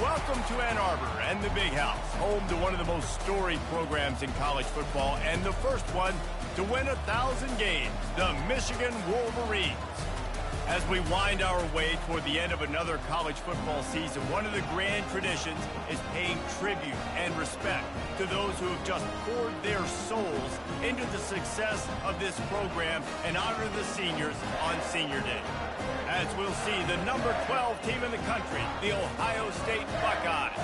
Welcome to Ann Arbor and the Big House, home to one of the most storied programs in college football and the first one to win 1,000 games, the Michigan Wolverines. As we wind our way toward the end of another college football season, one of the grand traditions is paying tribute and respect to those who have just poured their souls into the success of this program and honor the seniors on Senior Day. As we'll see, the number 12 team in the country, the Ohio State Buckeyes,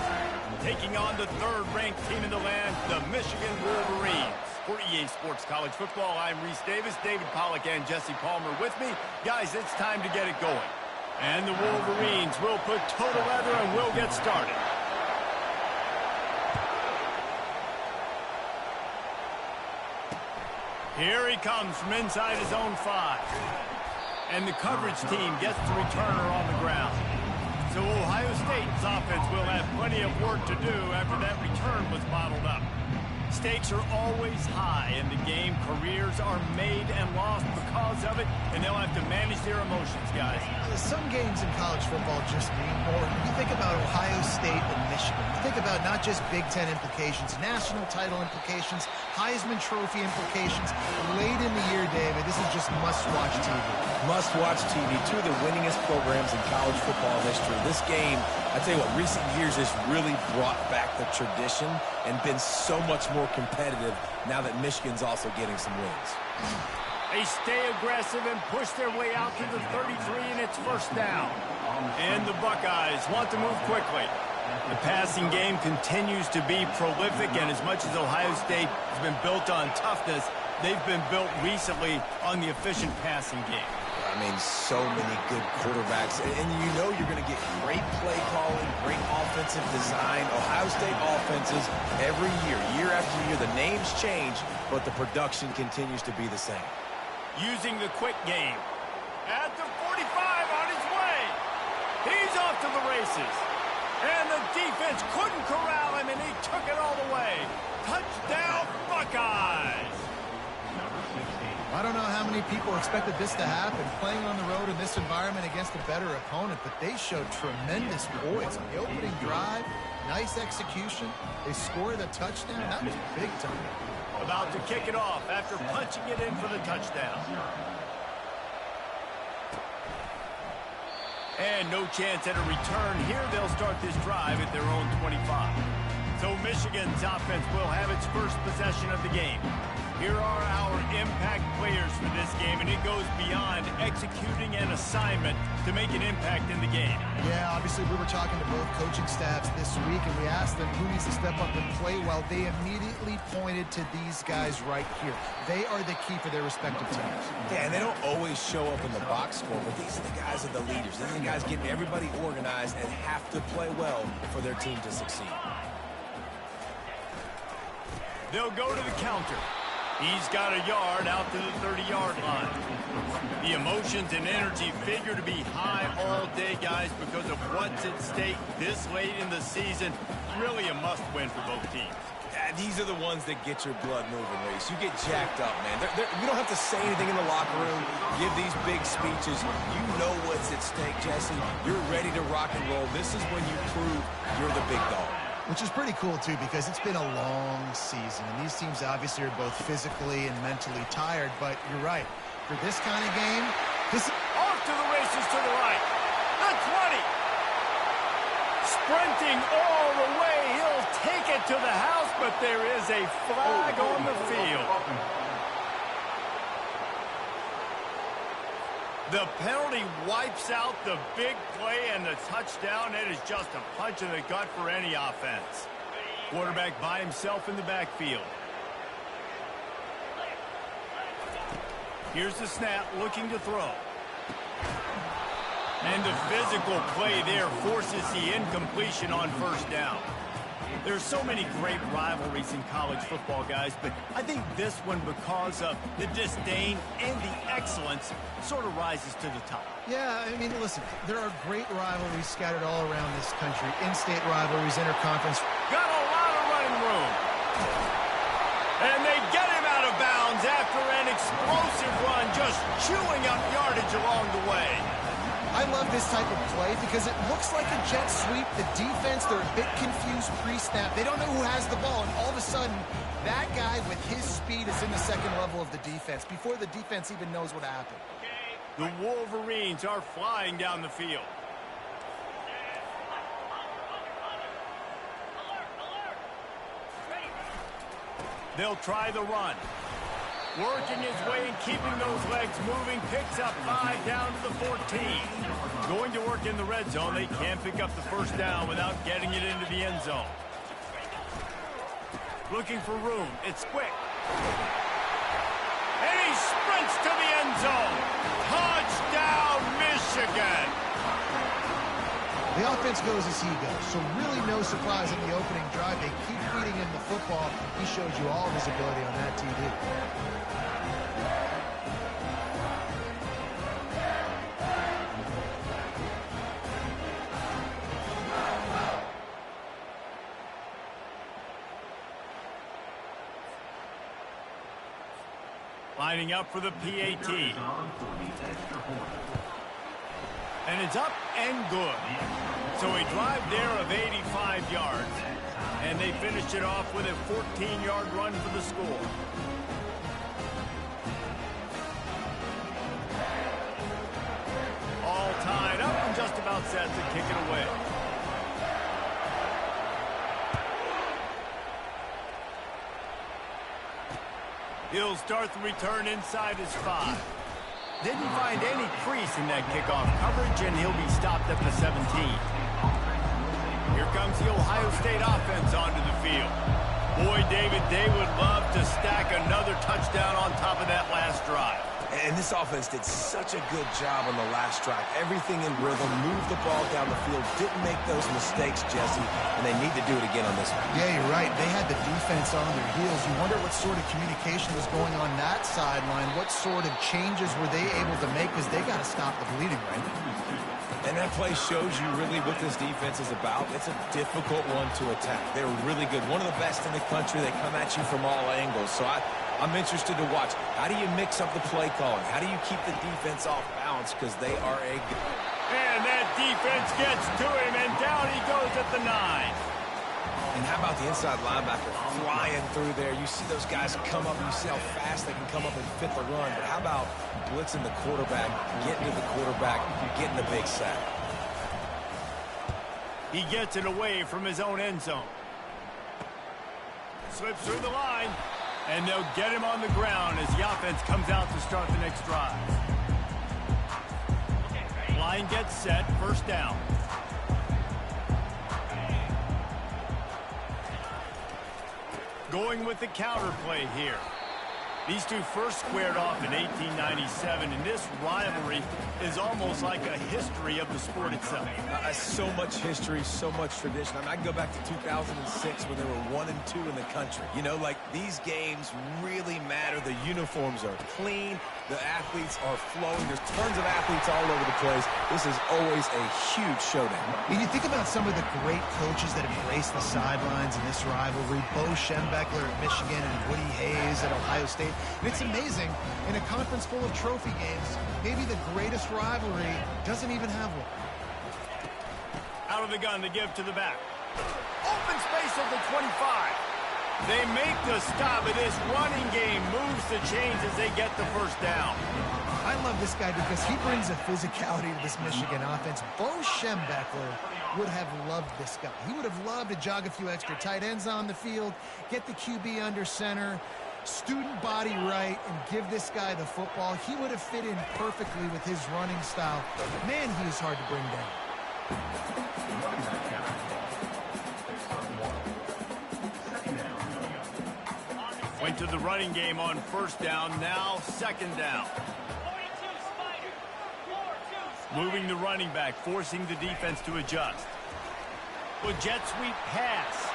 taking on the third-ranked team in the land, the Michigan Wolverines. For EA Sports College Football, I'm Reese Davis, David Pollack, and Jesse Palmer with me. Guys, it's time to get it going. And the Wolverines will put total leather and we'll get started. Here he comes from inside his own 5. And the coverage team gets the returner on the ground. So Ohio State's offense will have plenty of work to do after that return was bottled up. Stakes are always high in the game. Careers are made and lost because of it, and they'll have to manage their emotions, guys. Some games in college football just mean more. When you think about Ohio State and Michigan, you think about not just Big Ten implications, national title implications, Heisman Trophy implications. Late in the year, David, this is just must-watch TV. Must-watch TV. Two of the winningest programs in college football history. This game, I tell you what, recent years has really brought back the tradition and been so much more competitive now that Michigan's also getting some wins. They stay aggressive and push their way out to the 33, and it's first down. And the Buckeyes want to move quickly. The passing game continues to be prolific, and as much as Ohio State has been built on toughness, they've been built recently on the efficient passing game. I mean, so many good quarterbacks, and you know you're going to get great play calling, great offensive design. Ohio State offenses every year, year after year, the names change, but the production continues to be the same. Using the quick game. At the 45 on his way. He's off to the races. And the defense couldn't corral him, and he took it all the way. Touchdown, Buckeyes! I don't know how many people expected this to happen, playing on the road in this environment against a better opponent, but they showed tremendous poise on the opening drive. Nice execution. They scored a touchdown. That was big time. About to kick it off after punching it in for the touchdown. And no chance at a return. Here they'll start this drive at their own 25. So Michigan's offense will have its first possession of the game. Here are our impact players for this game, and it goes beyond executing an assignment to make an impact in the game. Yeah, obviously we were talking to both coaching staffs this week, and we asked them who needs to step up and play well. They immediately pointed to these guys right here. They are the key for their respective teams. Yeah, and they don't always show up in the box score, but these are the guys that are the leaders. These are the guys getting everybody organized and have to play well for their team to succeed. They'll go to the counter. He's got a yard out to the 30-yard line. The emotions and energy figure to be high all day, guys, because of what's at stake this late in the season. Really a must-win for both teams. Yeah, these are the ones that get your blood moving, Reese. You get jacked up, man. You don't have to say anything in the locker room, give these big speeches. You know what's at stake, Jesse. You're ready to rock and roll. This is when you prove you're the big dog. Which is pretty cool, too, because it's been a long season. And these teams obviously are both physically and mentally tired. But you're right. For this kind of game, this... Off to the races to the right. The 20. Sprinting all the way. He'll take it to the house, but there is a flag on the field. The penalty wipes out the big play and the touchdown. It is just a punch in the gut for any offense. Quarterback by himself in the backfield. Here's the snap, looking to throw. And the physical play there forces the incompletion on first down. There's so many great rivalries in college football, guys, but I think this one, because of the disdain and the excellence, sort of rises to the top. Yeah, I mean, listen, there are great rivalries scattered all around this country. In-state rivalries, interconference. Got a lot of running room. And they get him out of bounds after an explosive run, just chewing up yardage along the way. I love this type of play because it looks like a jet sweep. The defense, they're a bit confused pre-snap. They don't know who has the ball, and all of a sudden, that guy with his speed is in the second level of the defense before the defense even knows what happened. The Wolverines are flying down the field. They'll try the run. Working his way and keeping those legs moving. Picks up 5 down to the 14. Going to work in the red zone. They can't pick up the first down without getting it into the end zone. Looking for room. It's quick. And he sprints to the end zone. Touchdown, Michigan. The offense goes as he goes, so really no surprise in the opening drive. They keep feeding him the football. He showed you all of his ability on that TD. Lining up for the PAT. And it's up and good. So a drive there of 85 yards. And they finished it off with a 14-yard run for the score. All tied up and just about set to kick it away. He'll start the return inside his 5. Didn't find any crease in that kickoff coverage, and he'll be stopped at the 17. Here comes the Ohio State offense onto the field. Boy, David, they would love to stack another touchdown on top of that last drive. And this offense did such a good job on the last drive. Everything in rhythm, moved the ball down the field, didn't make those mistakes, Jesse, and they need to do it again on this one. Yeah, you're right. They had the defense on their heels. You wonder what sort of communication was going on that sideline. What sort of changes were they able to make, because they got to stop the bleeding right now. And that play shows you really what this defense is about. It's a difficult one to attack. They're really good. One of the best in the country. They come at you from all angles. So I'm interested to watch. How do you mix up the play calling? How do you keep the defense off balance? Because they are a good... And that defense gets to him, and down he goes at the 9. And how about the inside linebacker flying through there? You see those guys come up, and you see how fast they can come up and fit the run. But how about blitzing the quarterback, getting to the quarterback, getting the big sack? He gets it away from his own end zone. Slips through the line, and they'll get him on the ground as the offense comes out to start the next drive. Line gets set, first down. Going with the counter play here. These two first squared off in 1897, and this rivalry is almost like a history of the sport itself. So much history, so much tradition. I mean, I can go back to 2006 when they were 1 and 2 in the country. You know, like, these games really matter. The uniforms are clean. The athletes are flowing. There's tons of athletes all over the place. This is always a huge showdown. And you think about some of the great coaches that have graced the sidelines in this rivalry. Bo Schembechler at Michigan and Woody Hayes at Ohio State. And it's amazing, in a conference full of trophy games, maybe the greatest rivalry doesn't even have one. Out of the gun to give to the back. Open space at the 25. They make the stop, and this running game moves the chains as they get the first down. I love this guy because he brings a physicality to this Michigan offense. Bo Schembechler would have loved this guy. He would have loved to jog a few extra tight ends on the field, get the QB under center, student body right, and give this guy the football. He would have fit in perfectly with his running style. Man, he is hard to bring down. Went to the running game on first down, now second down. Moving the running back, forcing the defense to adjust. A jet sweep pass.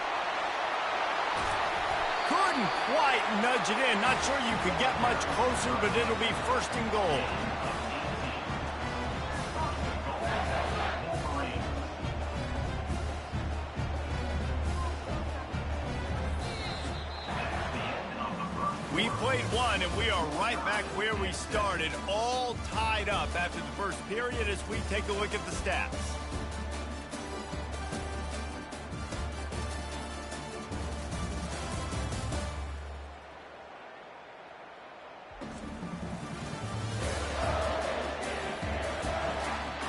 Couldn't quite nudge it in. Not sure you could get much closer, but it'll be first and goal. We play played one, and we are right back where we started, all tied up after the first period as we take a look at the stats.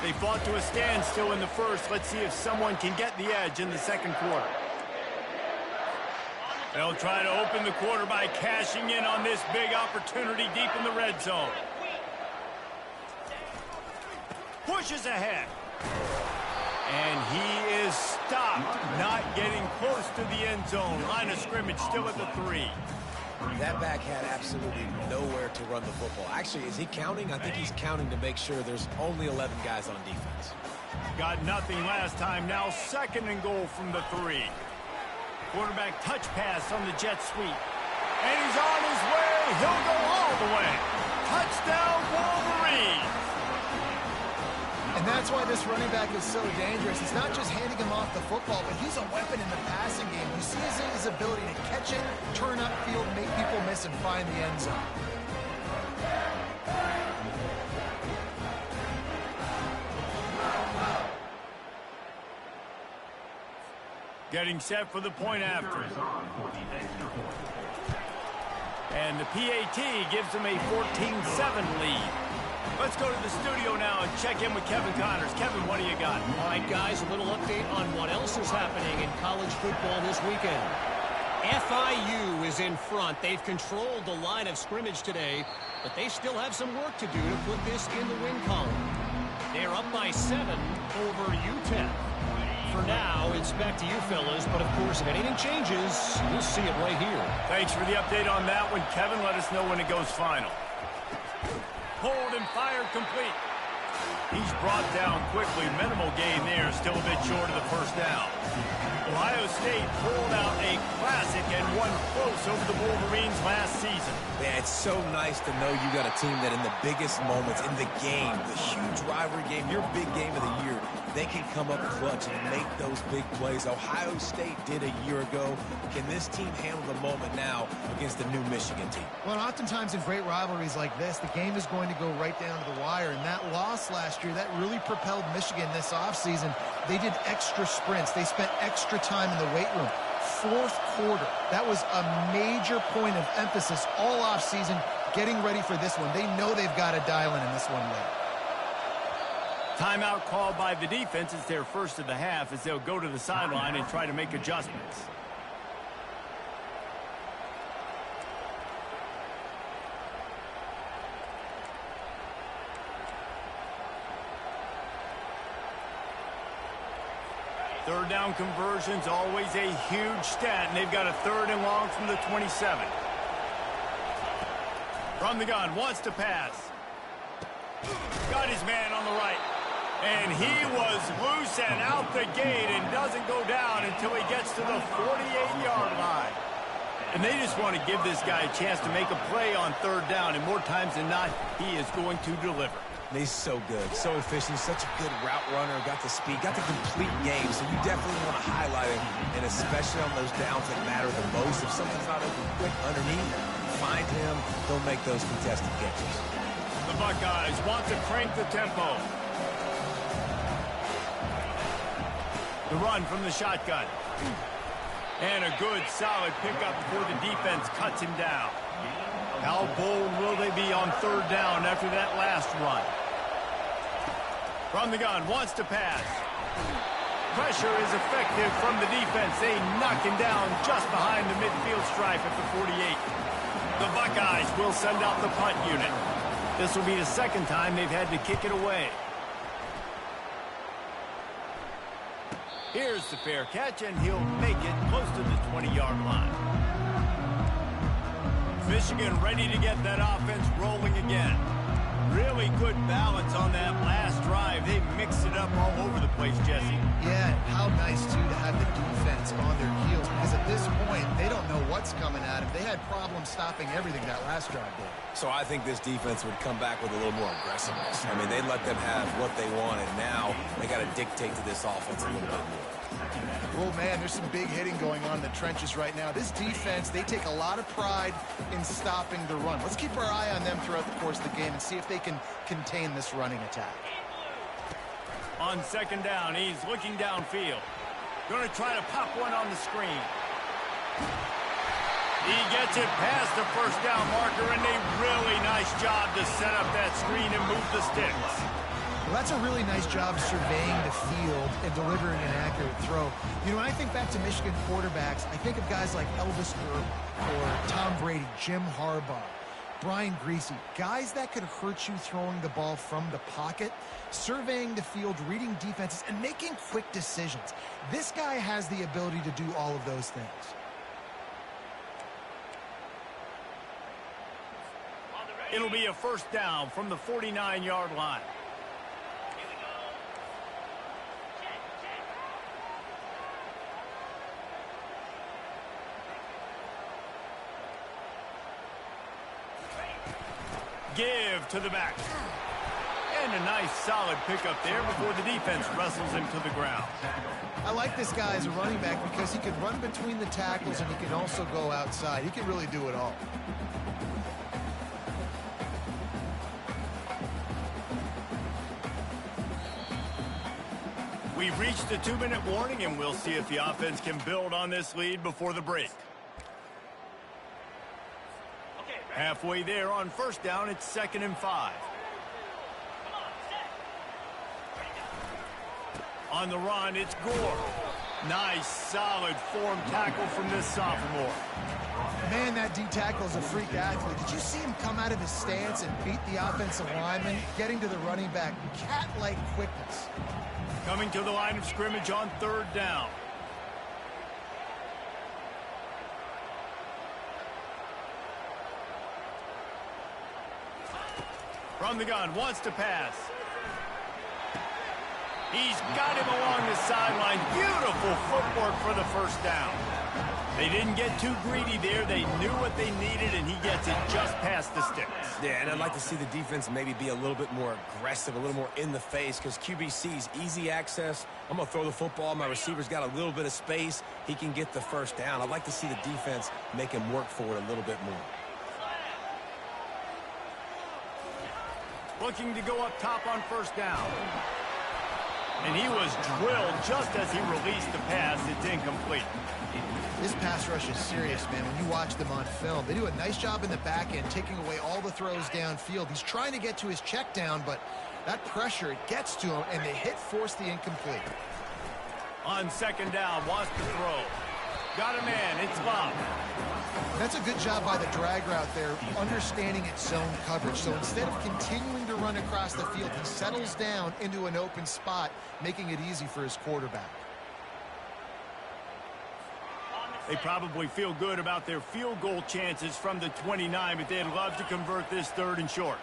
They fought to a standstill in the first. Let's see if someone can get the edge in the second quarter. They'll try to open the quarter by cashing in on this big opportunity deep in the red zone. Pushes ahead. And he is stopped, not getting close to the end zone. Line of scrimmage still at the 3. That back had absolutely nowhere to run the football. Actually, is he counting? I think he's counting to make sure there's only 11 guys on defense. Got nothing last time. Now 2nd and goal from the 3. Quarterback touch pass on the jet sweep. And he's on his way. He'll go all the way. Touchdown, Wolverines. And that's why this running back is so dangerous. It's not just handing him off the football, but he's a weapon in the passing game. You see his ability to catch it, turn upfield, make people miss, and find the end zone. Getting set for the point after. And the PAT gives them a 14-7 lead. Let's go to the studio now and check in with Kevin Connors. Kevin, what do you got? All right, guys, a little update on what else is happening in college football this weekend. FIU is in front. They've controlled the line of scrimmage today, but they still have some work to do to put this in the win column. They're up by 7 over UTEP. For now, it's back to you fellas, but of course, if anything changes, you'll see it right here. Thanks for the update on that one, Kevin. Let us know when it goes final. Pulled and fired complete. He's brought down quickly. Minimal gain there. Still a bit short of the first down. Ohio State pulled out a classic and won close over the Wolverines last season. Man, it's so nice to know you got a team that in the biggest moments in the game, the huge rivalry game, your big game of the year, they can come up clutch and make those big plays. Ohio State did a year ago. Can this team handle the moment now against the new Michigan team? Well, oftentimes in great rivalries like this, the game is going to go right down to the wire. And that loss last year, that really propelled Michigan this offseason. They did extra sprints. They spent extra time in the weight room. Fourth quarter, that was a major point of emphasis all offseason, getting ready for this one. They know they've got to dial in this one late. Timeout called by the defense. It's their first of the half as they'll go to the sideline and try to make adjustments. Third down conversions, always a huge stat, and they've got a 3rd and long from the 27. From the gun, wants to pass. Got his man on the right. And he was loose and out the gate and doesn't go down until he gets to the 48-yard line. And they just want to give this guy a chance to make a play on 3rd down, and more times than not, he is going to deliver. He's so good, so efficient, such a good route runner, got the speed, got the complete game, so you definitely want to highlight him, and especially on those downs that matter the most. If something's not open quick underneath, find him, he'll make those contested catches. The Buckeyes want to crank the tempo. The run from the shotgun. And a good, solid pickup before the defense cuts him down. How bold will they be on 3rd down after that last run? From the gun, wants to pass. Pressure is effective from the defense. They knock him down just behind the midfield stripe at the 48. The Buckeyes will send out the punt unit. This will be the 2nd time they've had to kick it away. Here's the fair catch, and he'll make it close to the 20-yard line. Michigan ready to get that offense rolling again. Really good balance on that last drive. They mixed it up all over the place, Jesse. Yeah, how nice, too, to have the defense on their heels, because at this point, they don't know what's coming at them. They had problems stopping everything that last drive did. So I think this defense would come back with a little more aggressiveness. I mean, they let them have what they wanted. Now they got to dictate to this offense a little bit more. Oh, man, there's some big hitting going on in the trenches right now. This defense, they take a lot of pride in stopping the run. Let's keep our eye on them throughout the course of the game and see if they can contain this running attack. On second down, he's looking downfield. Going to try to pop one on the screen. He gets it past the first down marker, and a really nice job to set up that screen and move the sticks. Well, that's a really nice job surveying the field and delivering an accurate throw. You know, when I think back to Michigan quarterbacks, I think of guys like Elvis or Tom Brady, Jim Harbaugh, Brian Griese, guys that could hurt you throwing the ball from the pocket, surveying the field, reading defenses, and making quick decisions. This guy has the ability to do all of those things. It'll be a first down from the 49-yard line. Give to the back. And a nice solid pickup there before the defense wrestles him to the ground. I like this guy as a running back because he can run between the tackles and he can also go outside. He can really do it all. We've reached the 2-minute warning, and we'll see if the offense can build on this lead before the break. Halfway there on first down, it's 2nd and 5. On the run, it's Gore. Nice, solid form tackle from this sophomore. Man, that D-tackle is a freak athlete. Did you see him come out of his stance and beat the offensive lineman, getting to the running back? Cat-like quickness. Coming to the line of scrimmage on 3rd down. From the gun, wants to pass. He's got him along the sideline. Beautiful footwork for the first down. They didn't get too greedy there. They knew what they needed, and he gets it just past the sticks. Yeah, and I'd like to see the defense maybe be a little bit more aggressive, a little more in the face, because QBC's easy access. I'm going to throw the football. My receiver's got a little bit of space. He can get the first down. I'd like to see the defense make him work for it a little bit more. Looking to go up top on first down. And he was drilled just as he released the pass. It's incomplete. This pass rush is serious, man. When you watch them on film, they do a nice job in the back end, taking away all the throws downfield. He's trying to get to his check down, but that pressure, it gets to him, and the hit forced the incomplete. On second down, wants to throw. Got a man, it's Bob. That's a good job by the drag route there, understanding its zone coverage. So instead of continuing to run across the field, he settles down into an open spot, making it easy for his quarterback. They probably feel good about their field goal chances from the 29, but they'd love to convert this 3rd and short.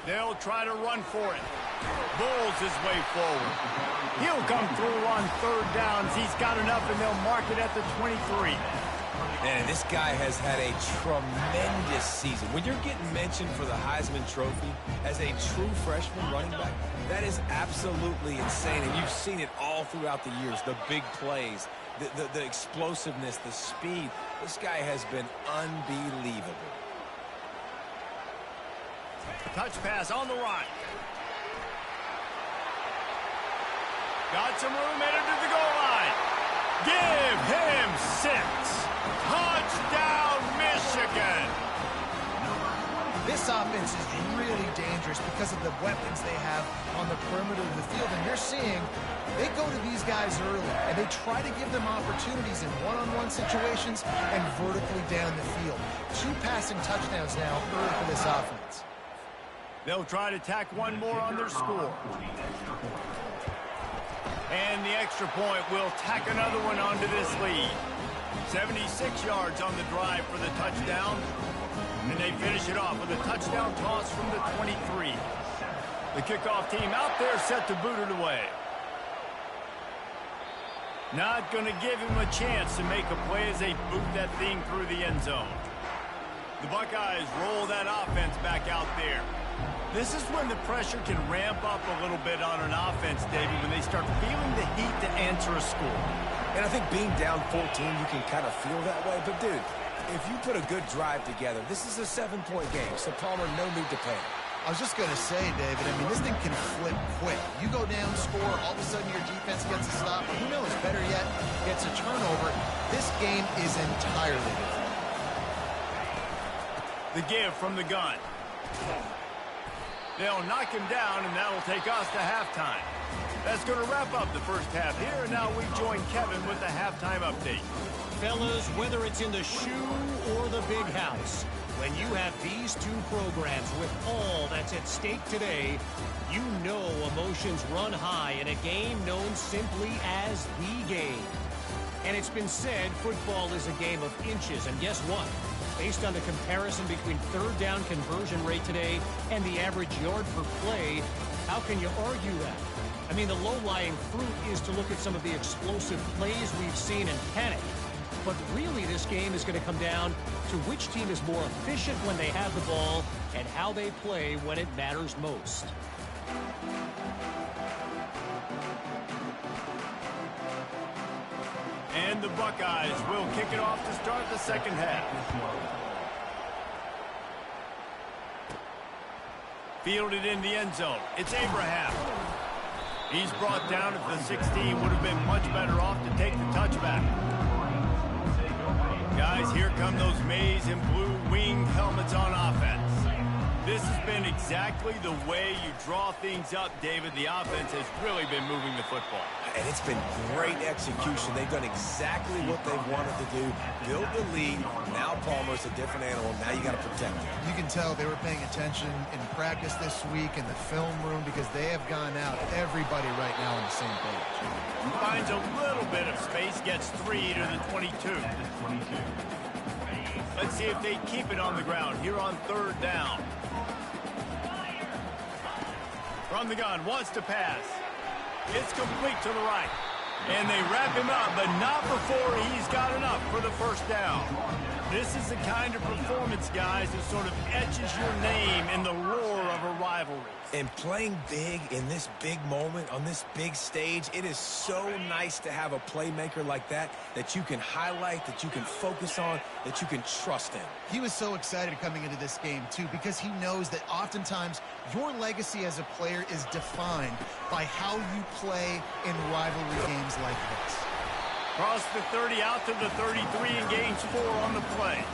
They'll try to run for it. Bulls his way forward. He'll come through on 3rd downs. He's got enough, and they'll mark it at the 23. And this guy has had a tremendous season. When you're getting mentioned for the Heisman Trophy as a true freshman running back, that is absolutely insane. And you've seen it all throughout the years, the big plays, the explosiveness, the speed. This guy has been unbelievable. Touch pass on the right. Got some room, headed to the goal line. Give him 6. Touchdown, Michigan. This offense is really dangerous because of the weapons they have on the perimeter of the field. And you're seeing they go to these guys early, and they try to give them opportunities in one-on-one situations and vertically down the field. 2 passing touchdowns now early for this offense. They'll try to tack one more on their score. And the extra point will tack another one onto this lead. 76 yards on the drive for the touchdown. And they finish it off with a touchdown toss from the 23. The kickoff team out there set to boot it away. Not going to give him a chance to make a play as they boot that thing through the end zone. The Buckeyes roll that offense back out there. This is when the pressure can ramp up a little bit on an offense, David, when they start feeling the heat to answer a score. And I think being down 14, you can kind of feel that way. But, dude, if you put a good drive together, this is a 7-point game, so Palmer, no need to panic. I was just going to say, David, I mean, this thing can flip quick. You go down, score, all of a sudden your defense gets a stop, or who knows, better yet, gets a turnover. This game is entirely different. The give from the gun. They'll knock him down, and that'll take us to halftime. That's going to wrap up the first half here, and now we join Kevin with the halftime update. Fellas, whether it's in the shoe or the big house, when you have these two programs with all that's at stake today, you know emotions run high in a game known simply as the game. And it's been said football is a game of inches, and guess what? Based on the comparison between third down conversion rate today and the average yard per play, how can you argue that? I mean, the low-lying fruit is to look at some of the explosive plays we've seen and panic. But really, this game is going to come down to which team is more efficient when they have the ball and how they play when it matters most. And the Buckeyes will kick it off to start the second half. Fielded in the end zone. It's Abraham. He's brought down at the 16. Would have been much better off to take the touchback. Guys, here come those maize and blue winged helmets on offense. This has been exactly the way you draw things up, David. The offense has really been moving the football. And it's been great execution. They've done exactly what they've wanted to do. Build the lead. Now Palmer's a different animal. Now you got to protect him. You can tell they were paying attention in practice this week in the film room because they have gone out, everybody right now on the same page. Finds a little bit of space, gets 3 to the 22. Let's see if they keep it on the ground here on third down. From the gun, wants to pass. It's complete to the right. And they wrap him up, but not before he's got enough for the first down. This is the kind of performance, guys, that sort of etches your name in the roar of a rivalry. And playing big in this big moment, on this big stage, it is so nice to have a playmaker like that you can highlight, that you can focus on, that you can trust in. He was so excited coming into this game, too, because he knows that oftentimes your legacy as a player is defined by how you play in rivalry games like this. Cross the 30 out to the 33 and gains 4 on the play.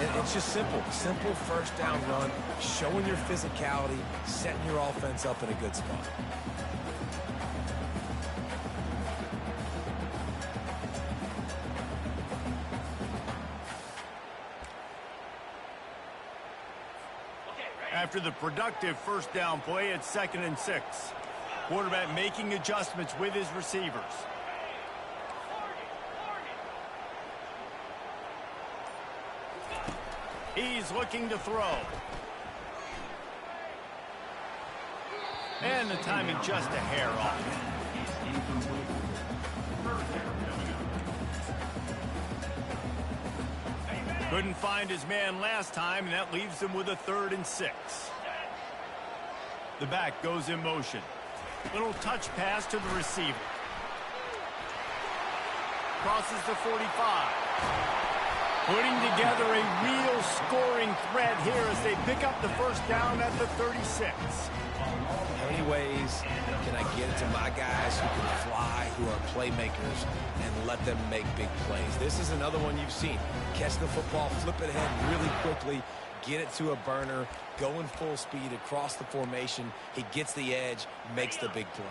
And it's just simple first down run, showing your physicality, setting your offense up in a good spot. After the productive first down play, it's 2nd and 6. Quarterback making adjustments with his receivers. He's looking to throw. And the timing just a hair off. Couldn't find his man last time, and that leaves him with a 3rd and 6. The back goes in motion. Little touch pass to the receiver. Crosses the 45. Putting together a real scoring threat here as they pick up the first down at the 36. How many ways can I get it to my guys who can fly, who are playmakers, and let them make big plays? This is another one you've seen. Catch the football, flip it ahead really quickly, get it to a burner, going full speed across the formation. He gets the edge, makes the big play.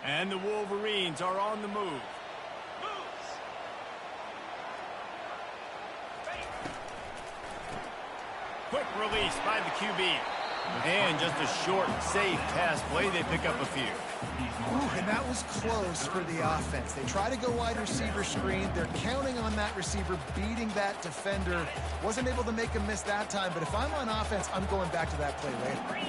And the Wolverines are on the move. Quick release by the QB. And just a short, safe pass play, they pick up a few. Ooh, and that was close for the offense. They try to go wide receiver screen. They're counting on that receiver beating that defender. Wasn't able to make him miss that time, but if I'm on offense, I'm going back to that play later.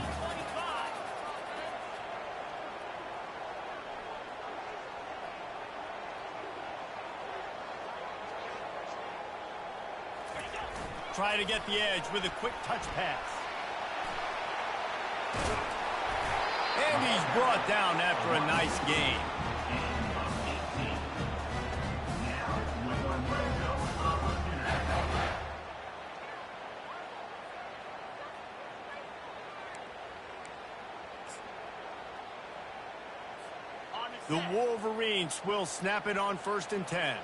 Try to get the edge with a quick touch pass. And he's brought down after a nice gain. The Wolverines will snap it on 1st and 10.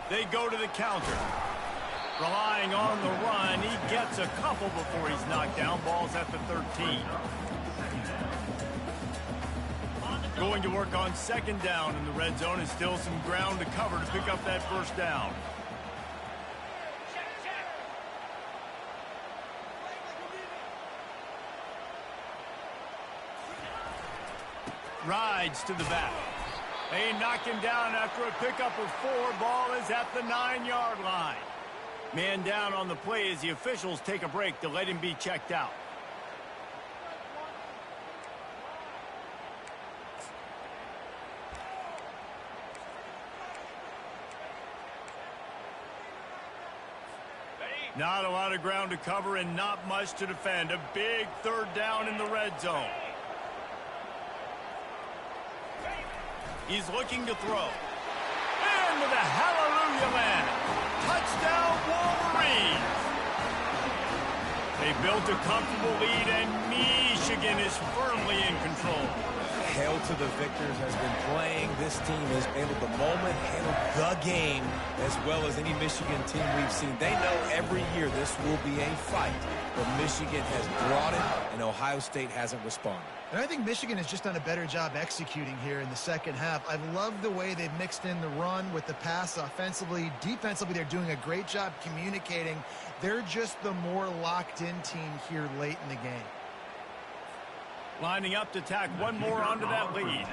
They go to the counter. Relying on the run, he gets a couple before he's knocked down. Ball's at the 13. Going to work on 2nd down in the red zone, and still some ground to cover to pick up that 1st down. Rides to the back. They knock him down after a pickup of 4. Ball is at the 9-yard line. Man down on the play as the officials take a break to let him be checked out. Not a lot of ground to cover and not much to defend. A big 3rd down in the red zone. He's looking to throw. And with a hallelujah land. Touchdown, Wolverines. They built a comfortable lead, and Michigan is firmly in control. Hail to the victors has been playing. This team has handled the moment, handled the game, as well as any Michigan team we've seen. They know every year this will be a fight, but Michigan has brought it, and Ohio State hasn't responded. And I think Michigan has just done a better job executing here in the 2nd half. I've loved the way they've mixed in the run with the pass offensively. Defensively, they're doing a great job communicating. They're just the more locked-in team here late in the game. Lining up to tack one more onto that lead.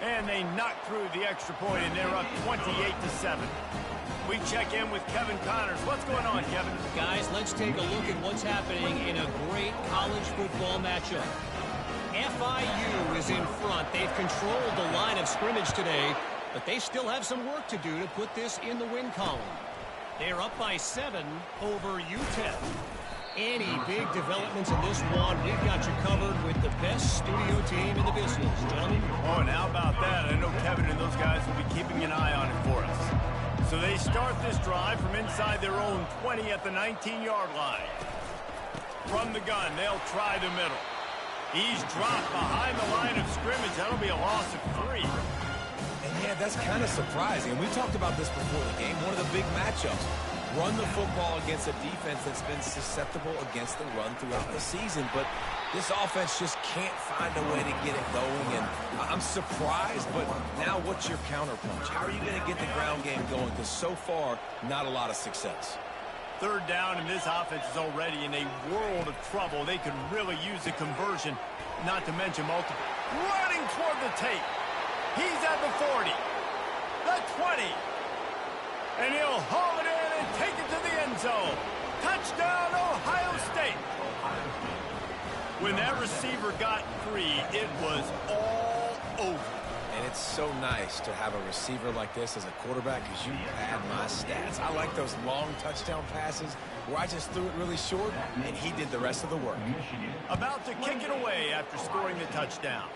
And they knock through the extra point, and they're up 28-7. We check in with Kevin Connors. What's going on, Kevin? Guys, let's take a look at what's happening in a great college football matchup. FIU is in front. They've controlled the line of scrimmage today, but they still have some work to do to put this in the win column. They're up by 7 over UTEP. Any big developments in this one, we've got you covered with the best studio team in the business, gentlemen. Oh, and how about that? I know Kevin and those guys will be keeping an eye on it for us. So they start this drive from inside their own 20 at the 19-yard line. From the gun, they'll try the middle. He's dropped behind the line of scrimmage. That'll be a loss of 3. And yeah, that's kind of surprising. We talked about this before the game. One of the big matchups. Run the football against a defense that's been susceptible against the run throughout the season. But this offense just can't find a way to get it going. And I'm surprised, but now what's your counterpunch? How are you going to get the ground game going? Because so far, not a lot of success. 3rd down, and this offense is already in a world of trouble. They could really use a conversion, not to mention multiple. Running toward the tape. He's at the 40, the 20, and he'll haul it in and take it to the end zone. Touchdown, Ohio State. When that receiver got 3, it was all over. And it's so nice to have a receiver like this as a quarterback because you pad my stats. I like those long touchdown passes where I just threw it really short and he did the rest of the work. About to kick it away after scoring the touchdown.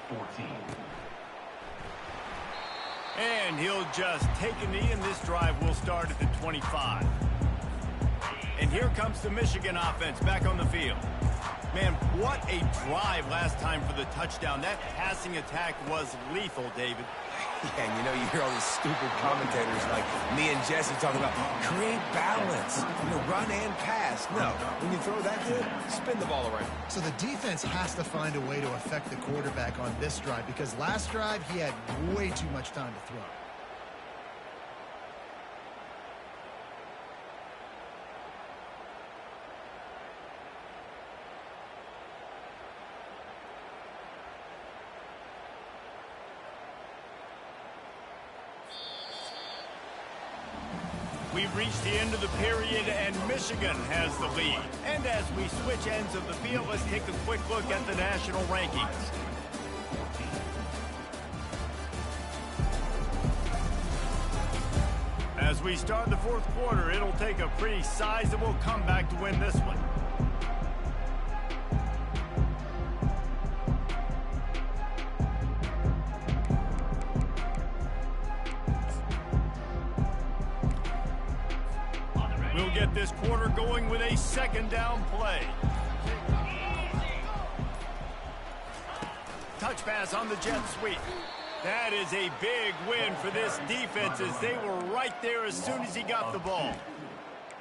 And he'll just take a knee, and this drive will start at the 25. And here comes the Michigan offense back on the field. Man, what a drive last time for the touchdown. That passing attack was lethal, David. Yeah, and you know, you hear all these stupid commentators like me and Jesse talking about create balance, run and pass. No, when you throw that good, spin the ball around. So the defense has to find a way to affect the quarterback on this drive because last drive he had way too much time to throw. We've reached the end of the period, and Michigan has the lead. And as we switch ends of the field, let's take a quick look at the national rankings. As we start the fourth quarter, it'll take a pretty sizable comeback to win this one. We'll get this quarter going with a second down play. Touch pass on the jet sweep. That is a big win for this defense as they were right there as soon as he got the ball.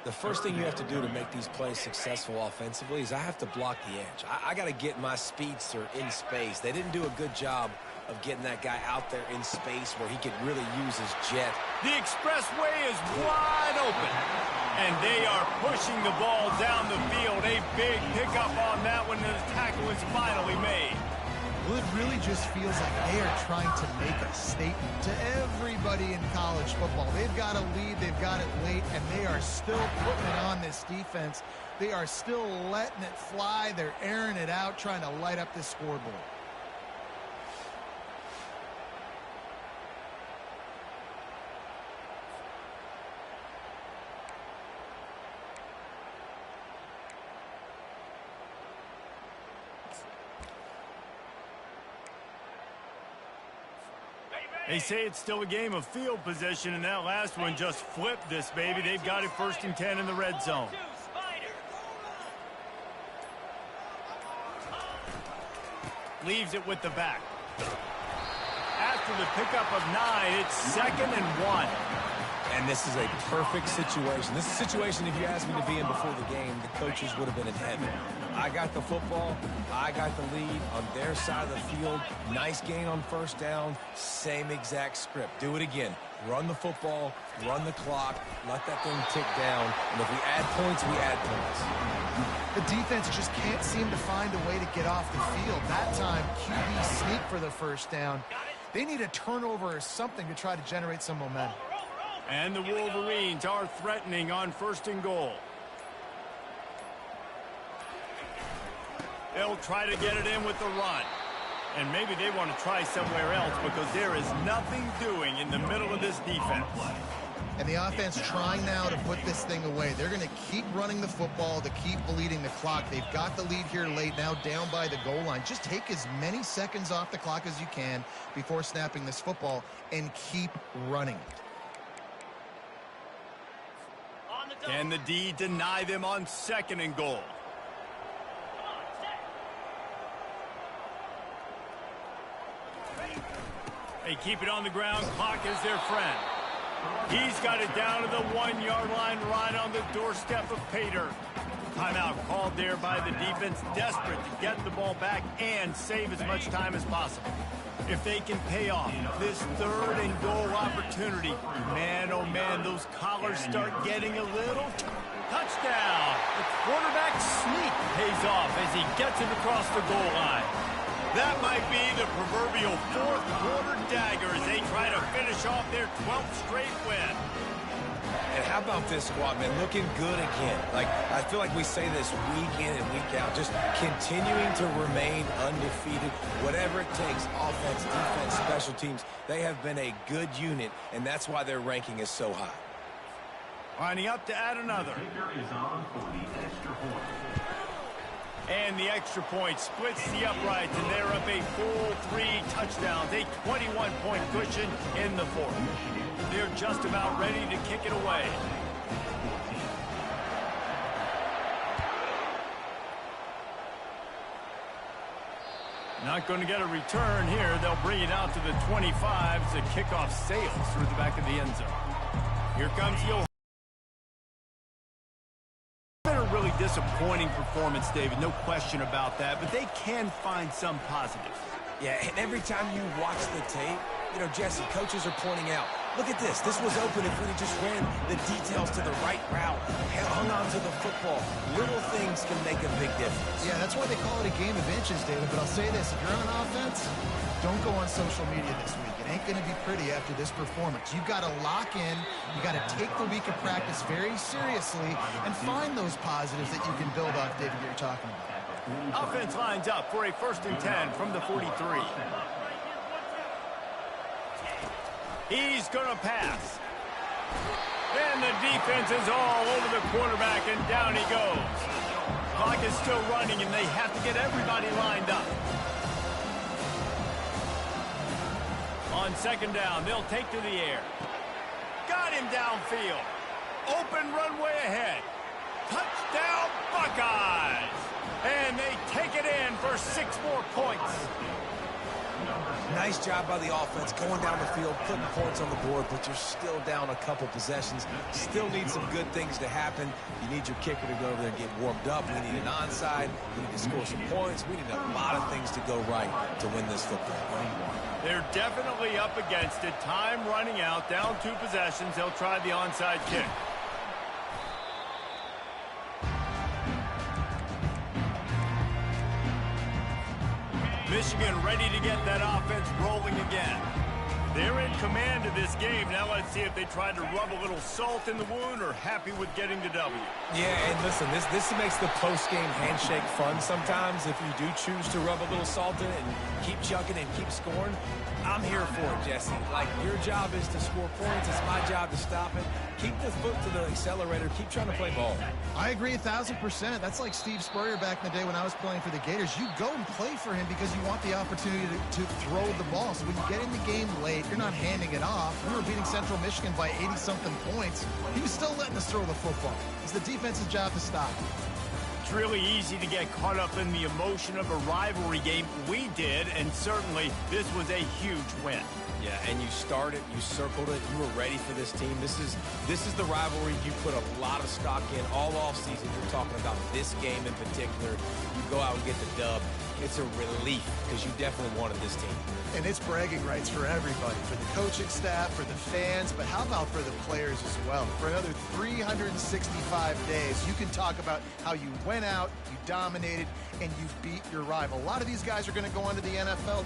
The first thing you have to do to make these plays successful offensively is I have to block the edge. I got to get my speedster in space. They didn't do a good job of getting that guy out there in space where he could really use his jet. The expressway is wide open, and they are pushing the ball down the field. A big pickup on that one, and the tackle is finally made. Well, it really just feels like they are trying to make a statement to everybody in college football. They've got a lead, they've got it late, and they are still putting it on this defense. They are still letting it fly. They're airing it out, trying to light up this scoreboard. They say it's still a game of field position, and that last one just flipped this baby. They've got it 1st and 10 in the red zone. Leaves it with the back. After the pickup of 9, it's 2nd and 1. And this is a perfect situation. This is a situation, if you asked me to be in before the game, the coaches would have been in heaven. I got the football. I got the lead on their side of the field. Nice gain on 1st down. Same exact script. Do it again. Run the football, run the clock, let that thing tick down. And if we add points, we add points. The defense just can't seem to find a way to get off the field. That time, QB sneak for the 1st down. They need a turnover or something to try to generate some momentum. And the Wolverines are threatening on 1st and goal. They'll try to get it in with the run. And maybe they want to try somewhere else because there is nothing doing in the middle of this defense. And the offense trying now to put this thing away. They're going to keep running the football to keep bleeding the clock. They've got the lead here late, now down by the goal line. Just take as many seconds off the clock as you can before snapping this football and keep running. Can the D deny them on 2nd and goal? They keep it on the ground. Clock is their friend. He's got it down to the 1-yard line right on the doorstep of Pater. Timeout called there by the defense, desperate to get the ball back and save as much time as possible. If they can pay off this 3rd and goal opportunity, man, oh man, those collars start getting a little touchdown. The quarterback sneak pays off as he gets it across the goal line. That might be the proverbial 4th quarter dagger as they try to finish off their 12th straight win. And how about this squad, man? Looking good again. Like, I feel like we say this week in and week out, just continuing to remain undefeated. Whatever it takes, offense, defense, special teams, they have been a good unit, and that's why their ranking is so high. Lining up to add another. And the extra point splits the uprights, and they're up a full 3 touchdowns, a 21-point cushion in the 4th. They're just about ready to kick it away. Not going to get a return here. They'll bring it out to the 25 as the kickoff sails through the back of the end zone. Here comes Joe. Been a really disappointing performance, David. No question about that. But they can find some positives. Yeah, and every time you watch the tape, you know, Jesse, coaches are pointing out, look at this. This was open if we just ran the details to the right route, hung on to the football. Little things can make a big difference. Yeah, that's why they call it a game of inches, David. But I'll say this, if you're on offense, don't go on social media this week. It ain't going to be pretty after this performance. You've got to lock in. You've got to take the week of practice very seriously and find those positives that you can build off, David, that you're talking about. Offense lines up for a 1st and 10 from the 43. He's going to pass. And the defense is all over the quarterback, and down he goes. Clock is still running, and they have to get everybody lined up. On 2nd down, they'll take to the air. Got him downfield. Open runway ahead. Touchdown, Buckeyes! And they take it in for 6 more points. Nice job by the offense going down the field, putting points on the board, but you're still down a couple possessions. Still need some good things to happen. You need your kicker to go over there and get warmed up. We need an onside. We need to score some points. We need a lot of things to go right to win this football game. They're definitely up against it. Time running out, down 2 possessions. They'll try the onside kick. Michigan ready to get that offense rolling again. They're in command of this game. Now let's see if they try to rub a little salt in the wound or happy with getting the W. Yeah, and listen, this makes the post-game handshake fun sometimes. If you do choose to rub a little salt in it and keep chucking and keep scoring, I'm here for it, Jesse. Like, your job is to score points. It's my job to stop it. Keep the foot to the accelerator. Keep trying to play ball. I agree 1,000%. That's like Steve Spurrier back in the day when I was playing for the Gators. You go and play for him because you want the opportunity to throw the ball. So when you get in the game late, you're not handing it off. We were beating Central Michigan by 80-something points. He was still letting us throw the football. It's the defense's job to stop. It's really easy to get caught up in the emotion of a rivalry game. We did, and certainly this was a huge win. Yeah, and you started, you circled it, you were ready for this team. This is the rivalry you put a lot of stock in all offseason. You're talking about this game in particular. You go out and get the dub. It's a relief because you definitely wanted this team. And it's bragging rights for everybody, for the coaching staff, for the fans, but how about for the players as well? For another 365 days, you can talk about how you went out, you dominated, and you beat your rival. A lot of these guys are going to go on to the NFL.